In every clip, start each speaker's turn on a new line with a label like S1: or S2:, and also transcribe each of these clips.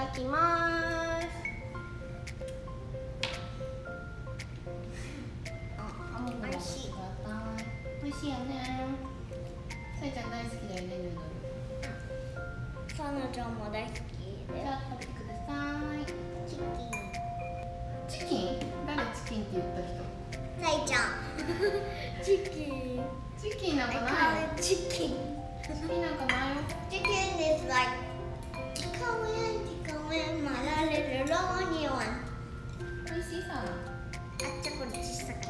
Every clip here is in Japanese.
S1: ただきます。
S2: 美味しい。
S1: 美味しいよね。さえちゃん大好きだよね、ヌードル。
S2: さなちゃんも大好きで
S1: じゃあ食べてください。
S2: チキン。
S1: チキン？誰チキンって言った人？
S2: さいちゃん。チキン。
S1: チキンなんかないよ。
S2: チキン。
S1: チキンなんかないよ。
S2: チキン is like chicken my little onion。
S1: 美味しいさ。
S2: あっちゃこっちしたかった。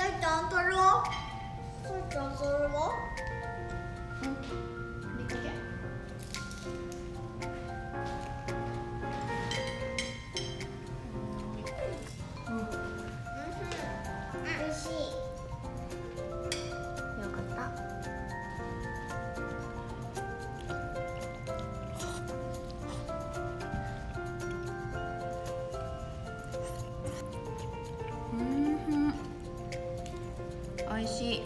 S2: さいちゃんそれは？さいちゃんそれは？
S1: うん。見かけ。
S2: 美味しい。
S1: よかった。おいしい。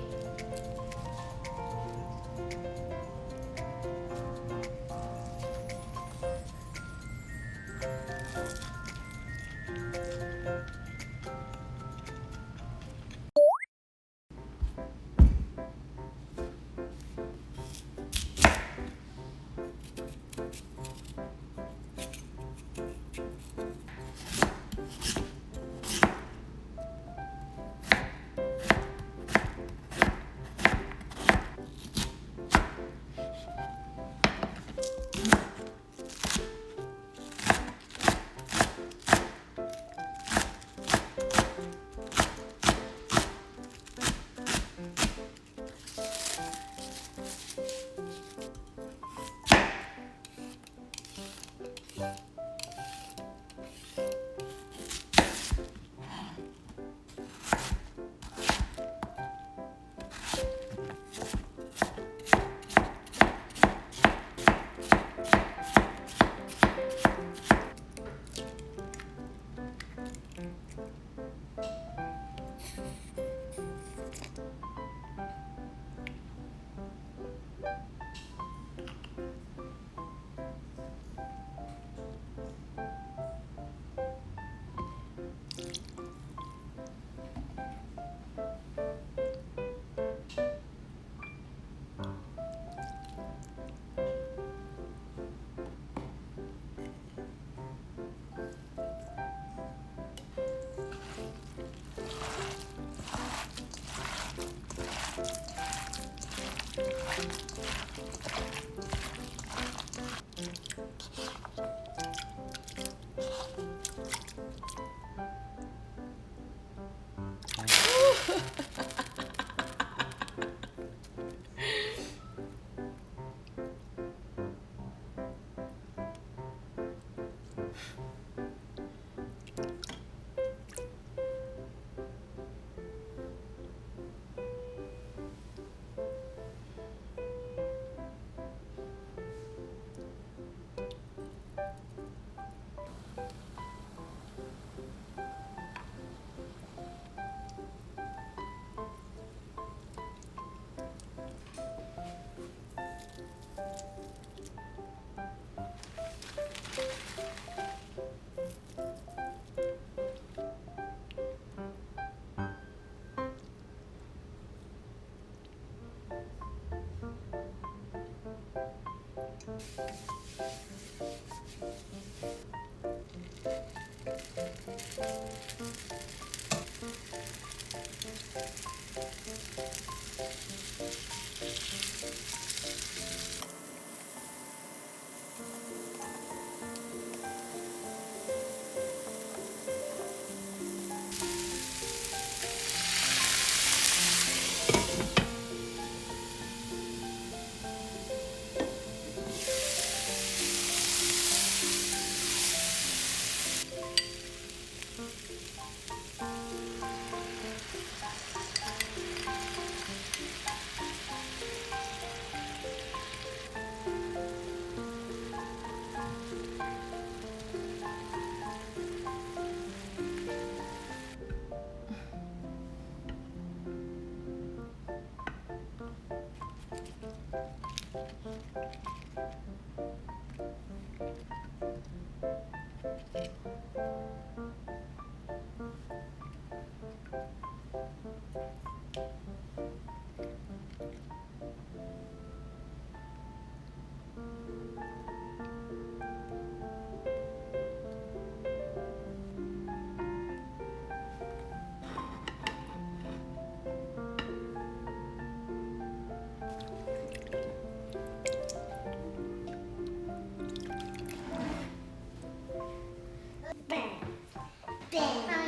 S2: で、
S1: はい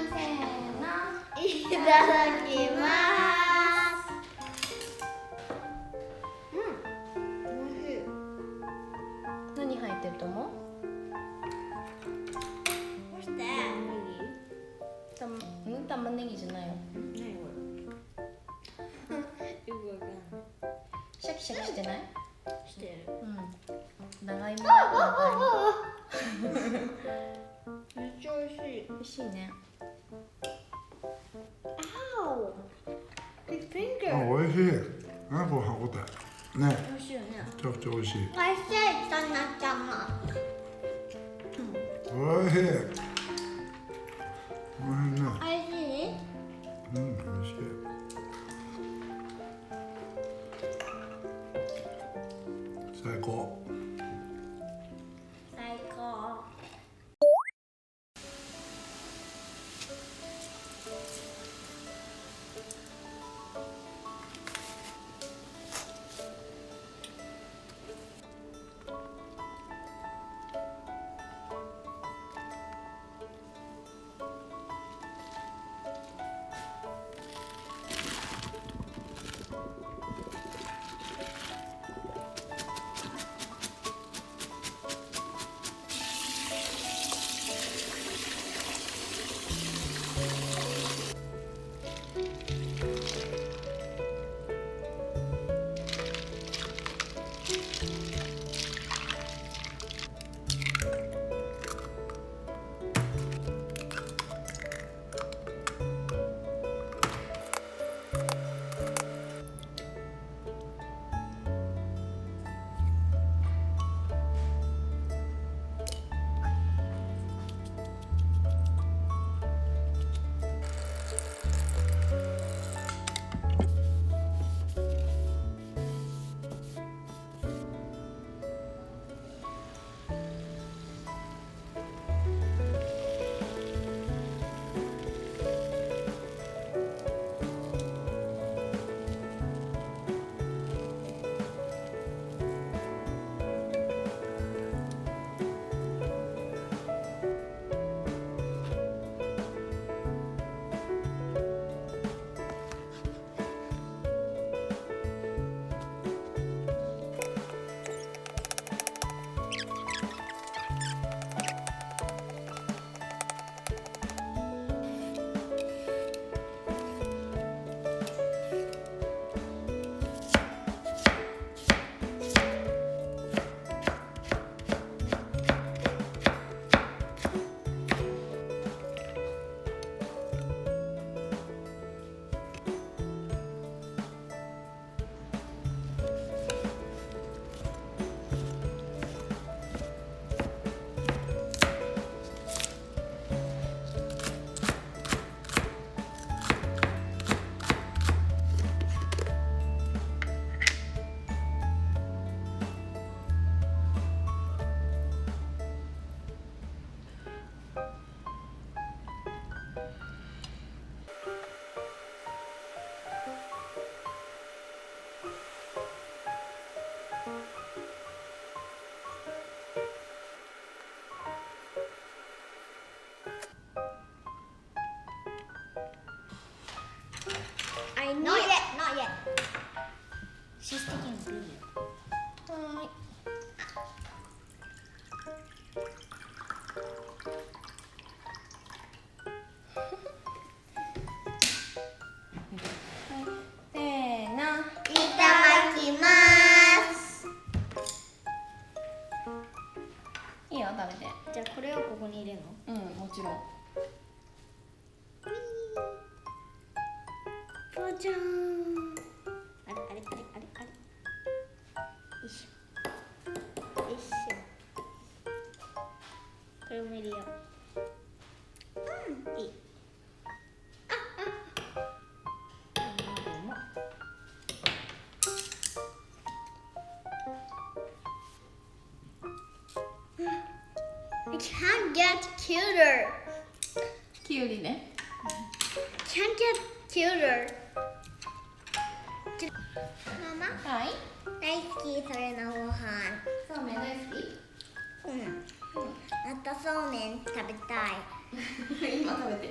S1: せーの。
S2: いただきます。美味しい。
S1: 何入ってると思う？
S2: そして
S1: 玉ねぎじゃないよ。
S2: 何これ？よくわかんない。
S1: シャキシャキしてない？
S2: してる。
S1: 長芋だ。
S2: めっちゃ美味しい。
S1: 美味しいね。
S2: Ow! Big
S3: あ、
S2: finger!
S3: 美味しい。なんか歯応え。ね、
S2: 美味しいよね。
S3: めちゃくちゃ美味しい。
S2: 美味しい、そんなちゃんも。
S3: 美味しい。美味しいね。
S2: 美味しい？
S3: 美味しい。最高。
S2: 最高。Not yet, not yet. She's taking a video.
S1: はーい。せーの。
S2: いただきます。
S1: いいよ、食べて。
S2: じゃあこれをここに入れるの？
S1: もちろん。
S2: じゃーん。あれあれあれあれあれ。よいしょ。よいしょ。これも入れよう。いい。あ、
S1: きゅうりね。
S2: ちゃんとキュール。ママ、
S1: はい。
S2: 大好きそれのご飯。
S1: そうめん大好
S2: あとそうめん食べたい。
S1: き。今食べて。